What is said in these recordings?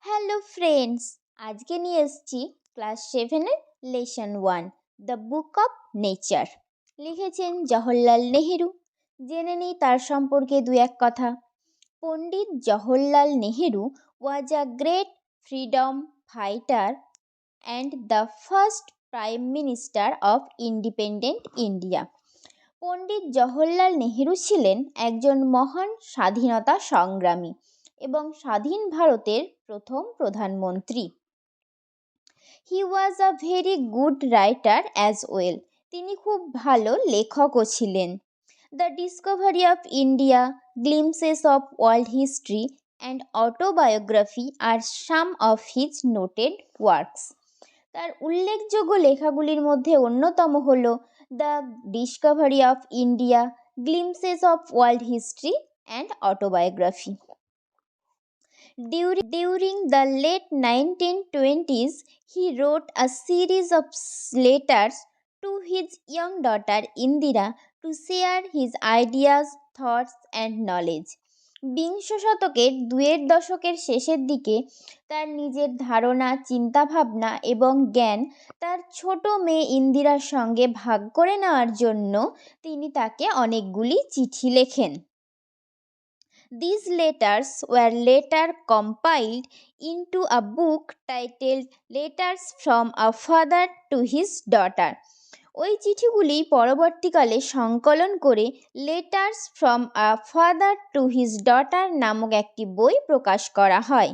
Hello friends, আজকে নিয়ে এসেছি ক্লাস 7-এর lesson 1 the book of nature. লিখেছেন জওহরলাল নেহেরু। জেনে নিই তার সম্পর্কে দু এক কথা। Pandit Jawaharlal Nehru was a great freedom fighter and the first prime minister of independent India. Pandit Jawaharlal Nehru ছিলেন একজন মহান স্বাধীনতা সংগ্রামী এবং স্বাধীন ভারতের প্রথম প্রধানমন্ত্রী। He was a very good writer as well. তিনি খুব ভালো লেখকও ছিলেন। The discovery of India, glimpses of world history and autobiography are some of his noted works. তার উল্লেখযোগ্য লেখাগুলির মধ্যে অন্যতম হল the discovery of India, glimpses of world history and autobiography. During the late 1920s, he wrote a series of letters to his young daughter Indira to share his ideas, thoughts and knowledge. বিংশ শতকের 2-এর দশকের শেষের দিকে তার নিজের ধারণা, চিন্তাভাবনা এবং জ্ঞান তার ছোট মেয়ে ইন্দিরার সঙ্গে ভাগ করে নেওয়ার জন্য তিনি তাকে অনেকগুলি চিঠি লেখেন। These letters were later compiled into a book titled Letters from a Father to His Daughter. ওই চিঠিগুলি পরবর্তীকালে সংকলন করে letters from a father to his daughter নামক একটি বই প্রকাশ করা হয়।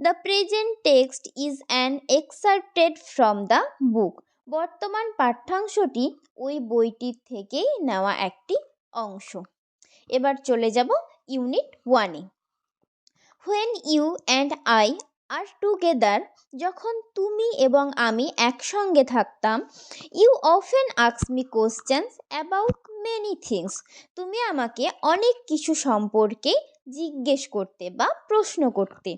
The present text is an excerpted from the book. বর্তমান পাঠ্যাংশটি ওই বইটির থেকেই নেওয়া একটি অংশ। এবার চলে যাব ইউনিট 1-এ। When you and I are together, যখন তুমি এবং আমি একসঙ্গে থাকতাম, you often ask me questions about many things. তুমি আমাকে অনেক কিছু সম্পর্কে জিজ্ঞেস করতে বা প্রশ্ন করতে।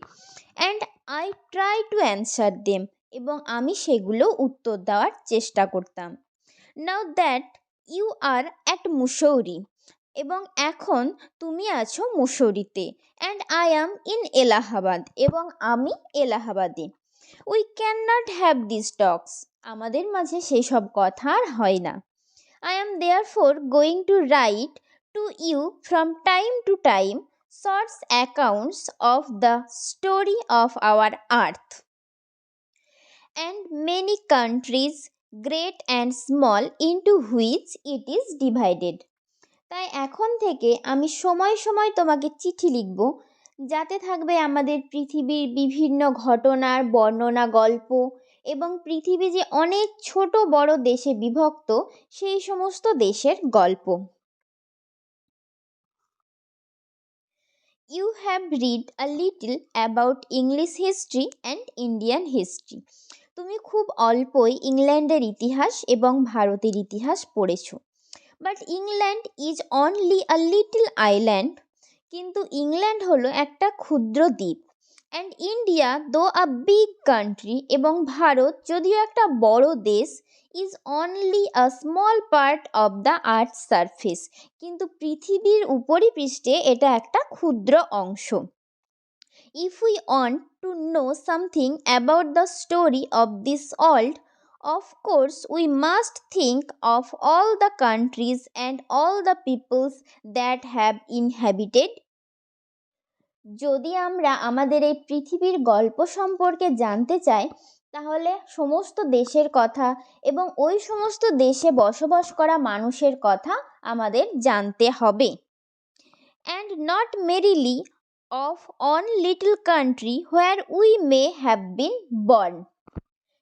And I try to answer them, এবং আমি সেগুলো উত্তর দেওয়ার চেষ্টা করতাম। Now that you are at Mussoorie, এবং এখন তুমি আছো মুসৌরিতে। And I am in Allahabad, এবং আমি এলাহাবাদে। We can not have this talks, আমাদের মাঝে সেই সব কথা আর হয় না। I am therefore going to write to you from time to time shorts accounts of the story of our earth and many countries, great and small, into which it is divided. তাই এখন থেকে আমি সময় সময় তোমাকে চিঠি লিখব, যাতে থাকবে আমাদের পৃথিবীর বিভিন্ন ঘটনার বর্ণনা, গল্প, এবং পৃথিবী যে অনেক ছোট বড় দেশে বিভক্ত সেই সমস্ত দেশের গল্প। You have read a little about English history and Indian history. তুমি খুব অল্পই ইংল্যান্ডের ইতিহাস এবং ভারতের ইতিহাস পড়েছো। But England is only a little island, কিন্তু ইংল্যান্ড হলো একটা ক্ষুদ্র দ্বীপ। অ্যান্ড ইন্ডিয়া দো আ বিগ কান্ট্রি, এবং ভারত যদিও একটা বড় দেশ, is only a small part of the earth surface, কিন্তু পৃথিবীর উপরিপৃষ্ঠে এটা একটা ক্ষুদ্র অংশ। If we want to know something about the story of this world, of course we must think of all the countries and all the peoples that have inhabited. যদি আমরা আমাদের এই পৃথিবীর গল্প সম্পর্কে জানতে চাই, তাহলে সমস্ত দেশের কথা এবং ওই সমস্ত দেশে বসবাস করা মানুষের কথা আমাদের জানতে হবে। And not merely of one little country where we may have been born.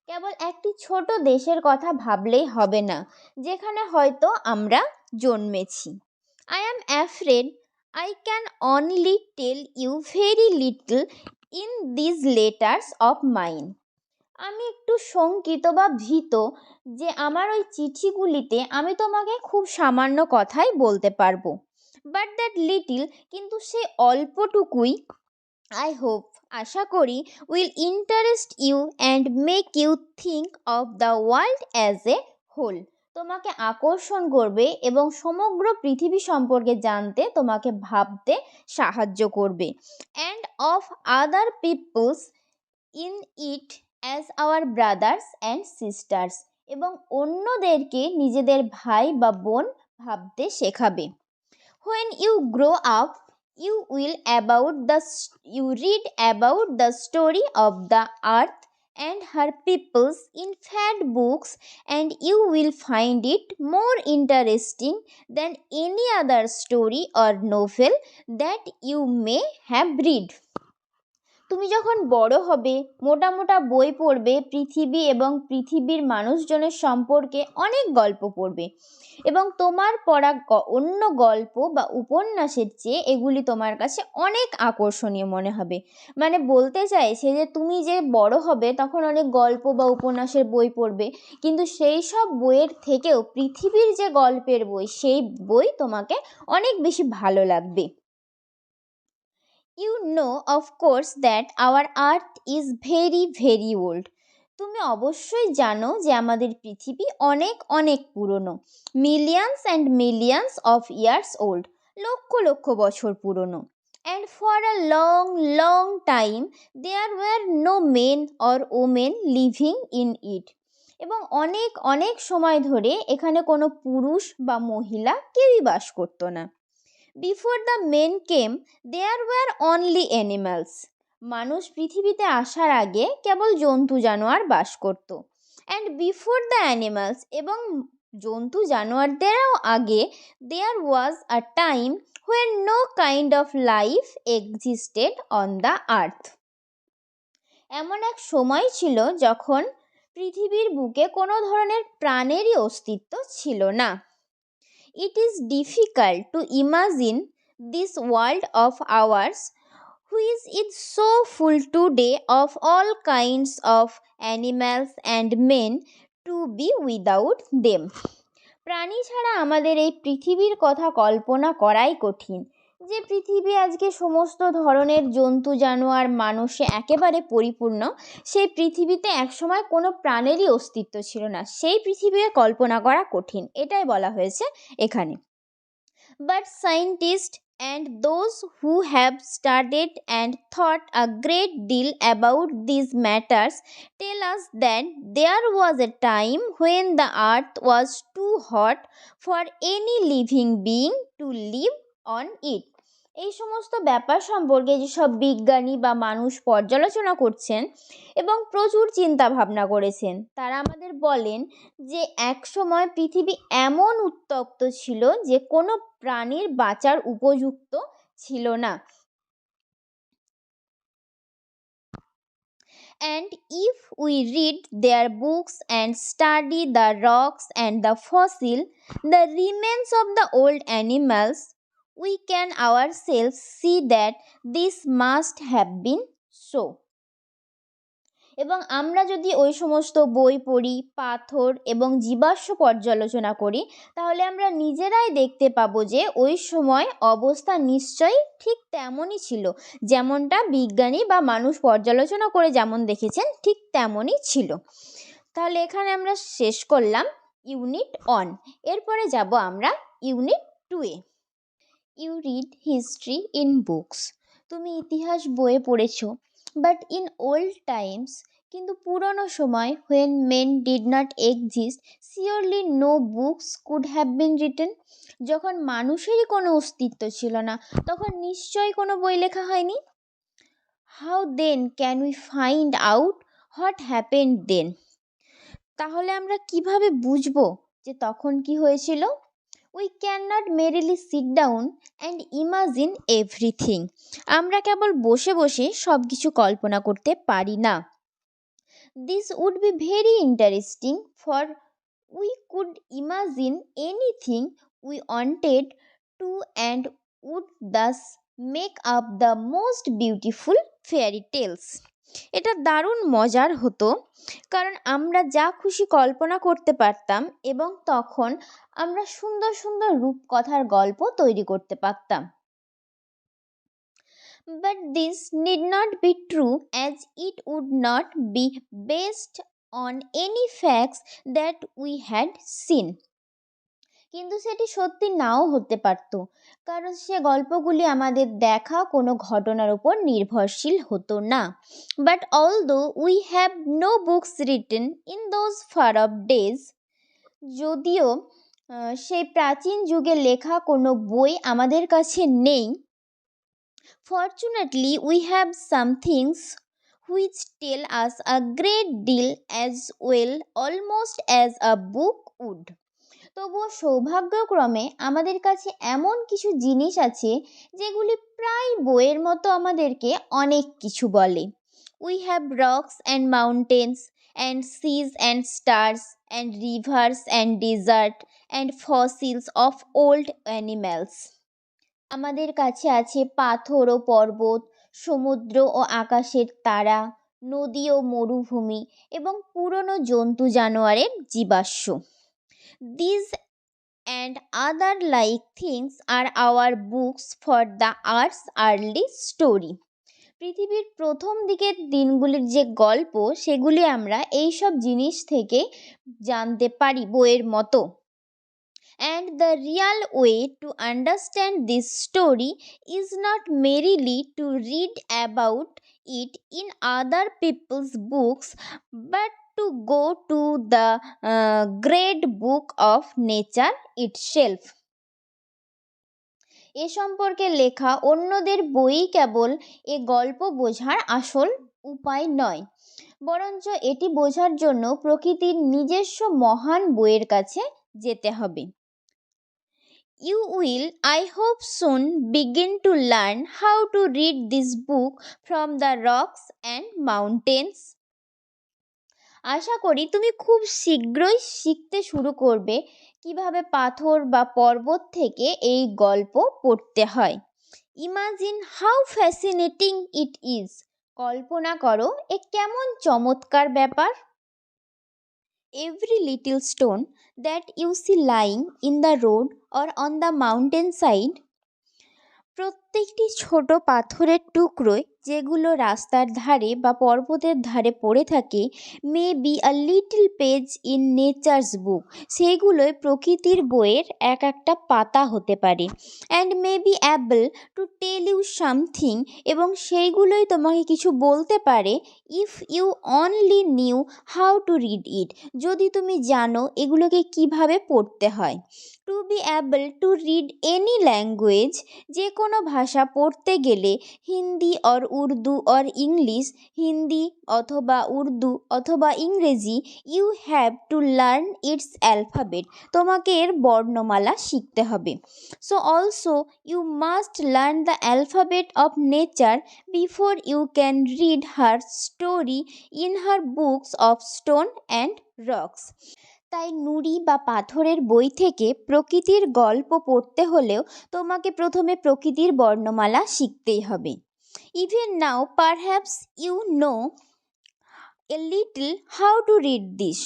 কেবল একটি ছোট দেশের কথা ভাবলেই হবে না, যেখানে হয়তো আমরা জন্মেছি। I am afraid I can only tell you very little in these letters of mine. আমি একটু শঙ্কিত বা ভীত যে আমার ওই চিঠিগুলিতে আমি তোমাকে খুব সামান্য কথাই বলতে পারবো। বাট দ্যাট লিটল, কিন্তু সে অল্পটুকুই, আই হোপ, আশা করি, will interest you and make you think of the world as a whole. তোমাকে আকর্ষণ করবে এবং সমগ্র পৃথিবী সম্পর্কে জানতে তোমাকে ভাবতে সাহায্য করবে। And of other peoples in it as our brothers and sisters, এবং অন্যদেরকে নিজেদের ভাই বা বোন ভাবতে শেখাবে। When you grow up, you read about the story of the earth and her peoples in fat books, and you will find it more interesting than any other story or novel that you may have read. তুমি যখন বড় হবে, মোটা মোটা বই পড়বে, পৃথিবী এবং পৃথিবীর মানুষজনের সম্পর্কে অনেক গল্প পড়বে, এবং তোমার পড়া অন্য গল্প বা উপন্যাসের চেয়ে এগুলি তোমার কাছে অনেক আকর্ষণীয় মনে হবে। মানে বলতে চাইছে যে তুমি যে বড় হবে তখন অনেক গল্প বা উপন্যাসের বই পড়বে, কিন্তু সেই সব বইয়ের থেকেও পৃথিবীর যে গল্পের বই, সেই বই তোমাকে অনেক বেশি ভালো লাগবে। You know, of course, that our earth is very, very old. তুমি অবশ্যই জানো যে আমাদের পৃথিবী অনেক অনেক পুরনো। Millions and millions of years old, লক্ষ লক্ষ বছর পুরনো। And for a long long time there were no men or women living in it, এবং অনেক অনেক সময় ধরে এখানে কোনো পুরুষ বা মহিলা কেউই বাস করতো না। Before the men came there were only animals, মানুষ পৃথিবীতে আসার আগে কেবল জন্তু জানোয়ার বাস করত। অ্যান্ড বিফোর দ্য অ্যানিমালস, এবং জন্তু জানোয়ারদেরও আগে there was a time when no kind of life existed on the earth, এমন এক সময় ছিল যখন পৃথিবীর বুকে কোনো ধরনের প্রাণেরই অস্তিত্ব ছিল না। It is difficult to imagine this world of ours, which is so full today of all kinds of animals and men, to be without them. প্রাণী ছাড়া আমাদের এই পৃথিবীর কথা কল্পনা করাই কঠিন। যে পৃথিবী আজকে সমস্ত ধরনের জন্তু জানোয়ার মানুষে একেবারে পরিপূর্ণ, সেই পৃথিবীতে একসময় কোনো প্রাণেরই অস্তিত্ব ছিল না, সেই পৃথিবীকে কল্পনা করা কঠিন, এটাই বলা হয়েছে এখানে। But scientists and those who have studied and thought a great deal about these matters tell us that there was a time when the earth was too hot for any living being to live on it. এই সমস্ত ব্যাপার সম্পর্কে যেসব বিজ্ঞানী বা মানুষ পর্যালোচনা করছেন এবং প্রচুর চিন্তা ভাবনা করেছেন, তারা আমাদের বলেন যে এক সময় পৃথিবী এমন উত্তপ্ত ছিল যে কোনো প্রাণীর বাঁচার উপযুক্ত ছিল না। And if we read their books and study the rocks and the fossil, the remains of the old animals, we can ourselves see that this must have been so. এবং আমরা যদি ওই সমস্ত বই পড়ি, পাথর এবং জীবাশ্ম পর্যালোচনা করি, তাহলে আমরা নিজেরাই দেখতে পাবো যে ওই সময় অবস্থা নিশ্চয়ই ঠিক তেমনই ছিল, যেমনটা বিজ্ঞানী বা মানুষ পর্যালোচনা করে যেমন দেখেছেন ঠিক তেমনই ছিল। তাহলে এখানে আমরা শেষ করলাম ইউনিট 1। এরপরে যাব আমরা ইউনিট 2-এ। You read history in books, তুমি ইতিহাস বইয়ে পড়েছো। বাট ইন ওল্ড টাইমস, কিন্তু পুরনো সময়, when men did not exist, surely no books could have been written, যখন মানুষেরই কোনো অস্তিত্ব ছিল না তখন নিশ্চয়ই কোনো বই লেখা হয়নি। How then can we find out what happened then? তাহলে আমরা কিভাবে বুঝবো যে তখন কি হয়েছিল? We cannot merely sit down and imagine everything. আমরা কেবল বসে বসে সব কিছু কল্পনা করতে পারি না। This would be very interesting, for we could imagine anything we wanted to and would thus make up the most beautiful fairy tales. এটা দারুণ মজার হতো, কারণ আমরা যা খুশি কল্পনা করতে পারতাম এবং তখন আমরা সুন্দর সুন্দর রূপকথার গল্প তৈরি করতে পারতাম। But this need not be true, as it would not be based on any facts that we had seen. কিন্তু সেটি সত্যি নাও হতে পারত, কারণ সে গল্পগুলি আমাদের দেখা কোনো ঘটনার উপর নির্ভরশীল হতো না। But although we have no books written in those far off days, যদিও সেই প্রাচীন যুগে লেখা কোনো বই আমাদের কাছে নেই, fortunately we have some things which tell us a great deal as well, almost as a book would. তবুও সৌভাগ্যক্রমে আমাদের কাছে এমন কিছু জিনিস আছে যেগুলি প্রায় বইয়ের মতো আমাদেরকে অনেক কিছু বলে। We have rocks and mountains and seas and stars and rivers and desert and fossils of old animals. আমাদের কাছে আছে পাথর ও পর্বত, সমুদ্র ও আকাশের তারা, নদী ও মরুভূমি এবং পুরনো জন্তু জানোয়ারের জীবাশ্ম। These and other like things are our books for the Earth's early story. পৃথিবীর প্রথম দিকের দিনগুলির যে গল্প, সেগুলি আমরা এইসব জিনিস থেকে জানতে পারি বইয়ের মতো। And the real way to understand this story is not merely to read about it in other people's books, but to go to the great book of nature itself. এ সম্পর্কে লেখা অন্যদের বই কেবল এ গল্প বোঝার আসল উপায় নয়, বরঞ্চ এটি বোঝার জন্য প্রকৃতির নিজস্ব মহান বইয়ের কাছে যেতে হবে। You will, I hope soon, begin to learn how to read this book from the rocks and mountains. আশা করি তুমি খুব শীঘ্রই শিখতে শুরু করবে কিভাবে পাথর বা পর্বত থেকে এই গল্প পড়তে হয়। Imagine how fascinating it is, কল্পনা করো এ কেমন চমৎকার ব্যাপার। Every little stone that you see lying in the road or on the mountain side, প্রত্যেকটি ছোট পাথরের টুকরোয় যেগুলো রাস্তার ধারে বা পর্বতের ধারে পড়ে থাকে, may be a little page in nature's book, সেইগুলোই প্রকৃতির বইয়ের এক একটা পাতা হতে পারে। And may be able to tell you something, এবং সেইগুলোই তোমাকে কিছু বলতে পারে, if you only knew how to read it, যদি তুমি জানো এগুলোকে কিভাবে পড়তে হয়। To be able to read any language, যে কোনো ভাষা পড়তে গেলে, Hindi or Urdu or English, Hindi অথবা উর্দু অথবা ইংরেজি, you have to learn its alphabet, তোমাকে এর বর্ণমালা শিখতে হবে। So also you must learn the alphabet of nature before you can read her story in her books of stone and rocks. তাই নুড়ি বা পাথরের বই থেকে প্রকৃতির গল্প পড়তে হলেও তোমাকে প্রথমে প্রকৃতির বর্ণমালা শিখতেই হবে। Even now perhaps you know a little how to read this,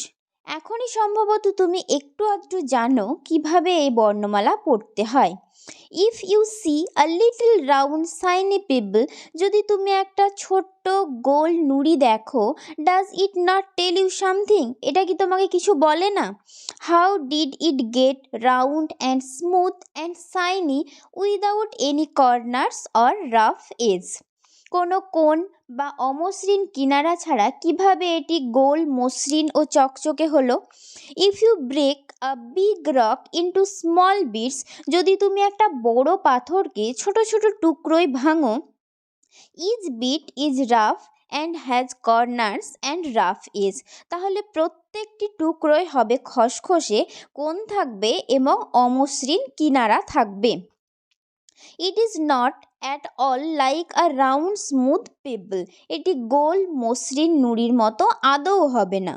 এখনই সম্ভবত তুমি একটু আধটু জানো কিভাবে এই বর্ণমালা পড়তে হয়। If you see a little round shiny pebble, যদি তুমি একটা ছোট্ট গোল নুড়ি দেখো, does it not tell you something, এটা কি তোমাকে কিছু বলে না? How did it get round and smooth and shiny without any corners or rough edge, কোনো কোণ বা অমসৃণ কিনারা ছাড়া কিভাবে এটি গোল, মসৃণ ও চকচকে হলো? If you break a big rock into small bits, যদি তুমি একটা বড় পাথরকে ছোট ছোট টুকরোয় ভাঙো, each bit is rough and has corners and rough edge, তাহলে প্রত্যেকটি টুকরোয় হবে খসখসে, কোণ থাকবে এবং অমসৃণ কিনারা থাকবে। It is not at all like a round smooth pebble, এটি গোল মসৃণ নুড়ির মতো আদৌ হবে না।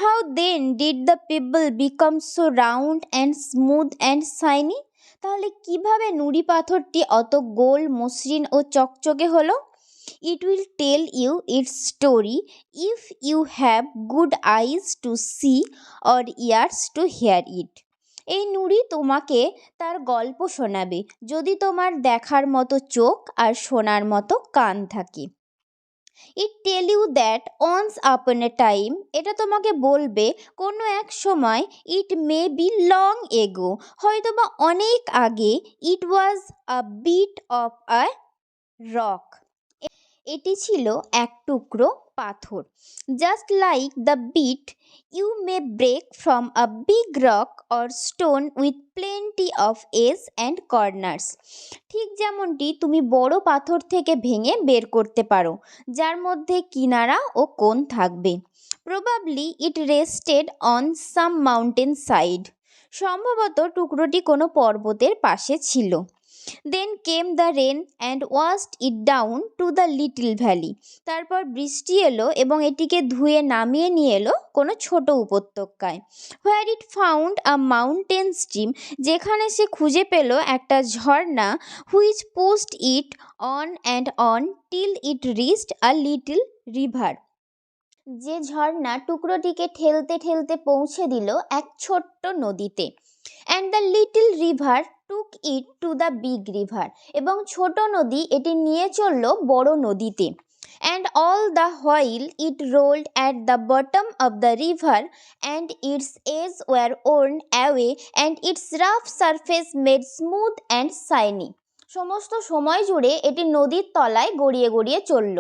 How then did the pebble become so round and smooth and shiny, তাহলে কিভাবে নুড়ি পাথরটি অত গোল, মসৃণ ও চকচকে হলো? It will tell you its story if you have good eyes to see or ears to hear it, এই নুড়ি তোমাকে তার গল্প শোনাবে যদি তোমার দেখার মতো চোখ আর শোনার মতো কান থাকে। ইট টেল ইউ দ্যাট অনস আপন এ টাইম, এটা তোমাকে বলবে কোনো এক সময়, ইট মে বি লং এগো, হয়তো বা অনেক আগে, it was a bit of a rock, এটি ছিল এক টুকরো পাথর। Just like the bit you may break from a big rock or stone with plenty of edge and corners, ঠিক যেমনটি তুমি বড় পাথর থেকে ভেঙে বের করতে পারো যার মধ্যে কিনারা ও কোণ থাকবে। Probably it rested on some mountain side, সম্ভবত টুকরোটি কোনো পর্বতের পাশে ছিল। Then came the rain and washed it down to the little valley, তারপর বৃষ্টি এলো এবং এটিকে ধুয়ে নামিয়ে নিয়ে এলো কোনো ছোট উপত্যকায়। Where it found a mountain stream, যেখানে সে খুঁজে পেল একটা ঝর্ণা। Which pushed it on and on till it reached a little river, যে ঝর্ণা টুকরোটিকে ঠেলতে ঠেলতে পৌঁছে দিল এক ছোট্ট নদীতে। And the little river took it to the big river, এবং ছোট নদী এটি নিয়ে চলল বড় নদীতে। And all the while it rolled at the bottom of the river and its edge were worn away and its rough surface made smooth and shiny, সমস্ত সময় জুড়ে এটি নদীর তলায় গড়িয়ে গড়িয়ে চলল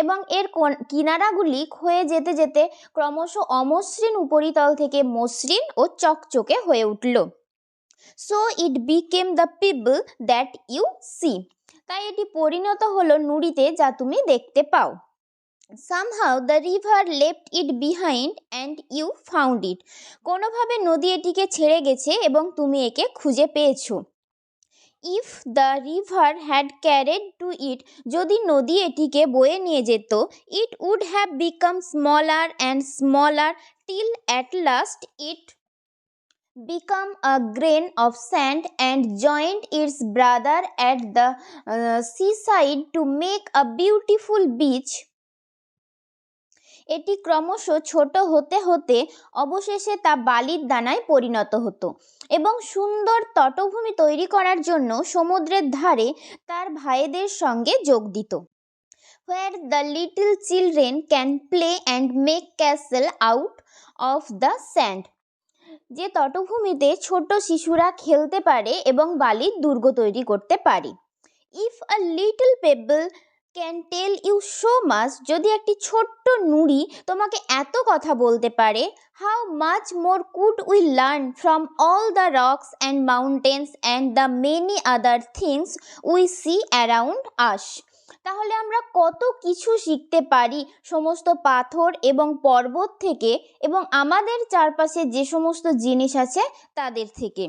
এবং এর কিনারাগুলি ক্ষয়ে যেতে যেতে ক্রমশ অমসৃণ উপরিতল থেকে মসৃণ ও চকচকে হয়ে উঠল। So it became the pebble that you see, তাই এটি পরিণত হলো নুড়িতে যা তুমি দেখতে পাও। Somehow the river left it behind and you found it, কোনোভাবে নদী এটিকে ছেড়ে গেছে এবং তুমি একে খুঁজে পেয়েছো। If the river had carried to it, যদি নদী এটিকে বয়ে নিয়ে যেত, it would have become smaller and smaller till at last it become a grain of sand and joined its brother at the seaside to make a beautiful beach. এটি ক্রমশ ছোট হতে হতে অবশেষে তা বালির দানায় পরিণত হতো এবং সুন্দর তটভূমি তৈরি করার জন্য সমুদ্রের ধারে তার ভাইদের সঙ্গে যোগ দিত। Where the little children can play and make castle out of the sand, যে তটভূমিতে ছোট শিশুরা খেলতে পারে এবং বালির দুর্গ তৈরি করতে পারে। If a little pebble can tell you so much, যদি একটি ছোট্ট নুড়ি তোমাকে এত কথা বলতে পারে, how much more could we learn from all the rocks and mountains and the many other things we see around us, তাহলে আমরা কত কিছু শিখতে পারি সমস্ত পাথর এবং পর্বত থেকে এবং আমাদের চারপাশে যে সমস্ত জিনিস আছে তাদের থেকে।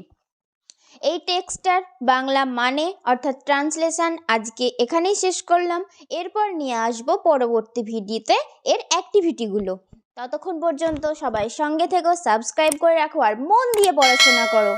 এই টেক্সটটার বাংলা মানে অর্থাৎ ট্রান্সলেশন আজকে এখানেই শেষ করলাম। এরপর নিয়ে আসবো পরবর্তী ভিডিওতে এর অ্যাক্টিভিটিগুলো। ততক্ষণ পর্যন্ত সবাই সঙ্গে থেকো, সাবস্ক্রাইব করে রাখো আর মন দিয়ে পড়াশোনা করো।